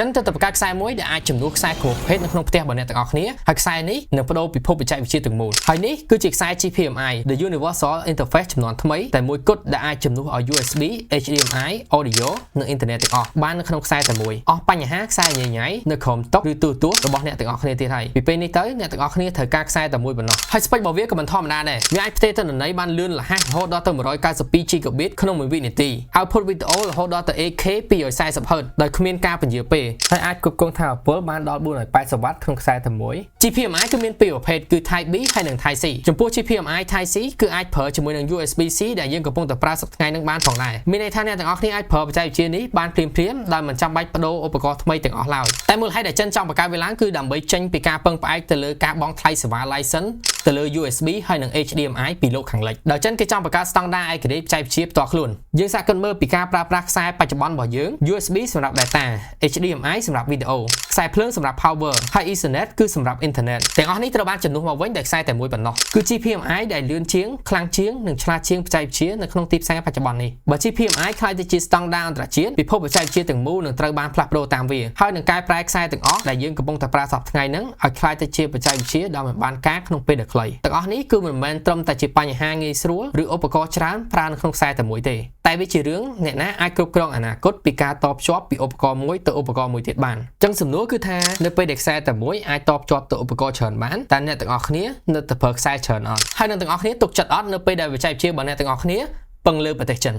ចឹងទៅប្រកាសខ្សែមួយដែលអាចជំនួសខ្សែគ្រប់ប្រភេទនៅក្នុងផ្ទះរបស់អ្នកទាំងអស់គ្នាហើយខ្សែនេះនឹងបដូរពិភពបច្ចេកវិទ្យាទាំងមូលហើយនេះគឺជាខ្សែ GPMI The Universal Interface ចំនួនថ្មីតែមួយគត់ដែលអាចជំនួសឲ្យ USB HDMI Audio និង Internet ទាំងអស់បាននៅក្នុងខ្សែតែមួយអស់បញ្ហាខ្សែញញ៉ៃនៅក្រោមតុឬទូរទស្សន៍របស់អ្នកទាំងអស់គ្នាទៀតហើយពីពេលនេះទៅអ្នកទាំងអស់គ្នាត្រូវការខ្សែតែមួយប៉ុណ្ណោះហើយស្ពេចរបស់វាក៏មិនធម្មតាដែរវាអាចផ្ទេរទិន្នន័យបានលឿនរហ័សរហូតដល់ទៅ192 GB ក្នុង1វិនាទី Output video រហូតដល់ទៅ 8K 240Hz ដោយគ្មានការពន្យាពេលហើយអាចគ្រប់គ្រងថាមពលបានដល់480 W ក្នុងខ្សែតែមួយ GPMI គឺមានពីរប្រភេទគឺ Type B ហើយនិង Type C ចំពោះ GPMI Type C គឺអាចប្រើជាមួយនឹង USB-C ដែលយើងកំពុងតែប្រើសប្តាហ៍ថ្ងៃនឹងបានផងដែរមានន័យថាអ្នកទាំងអស់គ្នាអាចប្រើបច្ចេកវិទ្យានេះបានភ្លាមៗដោយមិនចាំបាច់បដូរឧបករណ៍ថ្មីទាំងអស់ឡើយតែមូលហេតុដែលចិនចង់បង្កើតវាឡើងគឺដើម្បីចេញពីការពឹងផ្អែកទៅលើការបង់ថ្លៃសេវា license ទៅលើ USB ហើយនិង HDMI ពីលោកខាងលិចដោយចិនគេចង់បង្កើតស្តង់ដារឯករាជ្យបច្ចេកវិទ្យាផ្ទាល់ខ្លួនយើងសាកគិតមើលពីការប្រើប្រាស់ខ្សែបច្ចុប្បន្នរបស់យើង USB សម្រាប់ data HDMI សម្រាប់ video ខ្សែភ្លើងសម្រាប់ power ហើយ Ethernet គឺសម្រាប់ internet ទាំងអស់នេះត្រូវបានជំនួសមកវិញដោយខ្សែតែមួយប៉ុណ្ណោះគឺ GPMI ដែលលឿនជាងខ្លាំងជាងនិងឆ្លាតជាងបច្ចេកវិទ្យានៅក្នុងទីផ្សារបច្ចុប្បន្ននេះបើ GPMI ខ្លាយទៅជាស្តង់ដារអន្តរជាតិពិភពបច្ចេកវិទ្យាទាំងមូលនឹងត្រូវបានផ្លាស់ប្ដូរតាមវាហើយនឹងកែប្រែខ្សែទាំងអស់ដែលយើងកំពុងតែប្រើសប្តាហ៍ថ្ងៃហ្នឹងឲ្យខ្លាយទៅជាបច្ចេកវិទ្យាដែលមិនបានការក្នុងពេលដែលខ្លីទាំងអស់នេះគឺមិនមែនត្រឹមតែជាបញ្ហាងាយស្រួលឬឧបករណ៍ច្រើនប្រើនៅក្នុងខ្សែតែមួយទេតែវាជារឿងអ្នកណាអាចគ្រប់គ្រងអនាគតពីការតភ្ជាប់ពីឧបករណ៍មួយទៅឧបករណ៍មួយទៀតបានអញ្ចឹងសំណួរគឺថានៅពេលដែលខ្សែតែមួយអាចតភ្ជាប់ទៅឧបករណ៍ច្រើនបានតែអ្នកទាំងអស់គ្នានៅតែប្រើខ្សែច្រើនអត់ហើយអ្នកទាំងអស់គ្នាទុកចិត្តអត់នៅពេលដែលបច្ចេកវិទ្យារបស់អ្នកទាំងអស់គ្នាពឹងលើប្រទេសចិន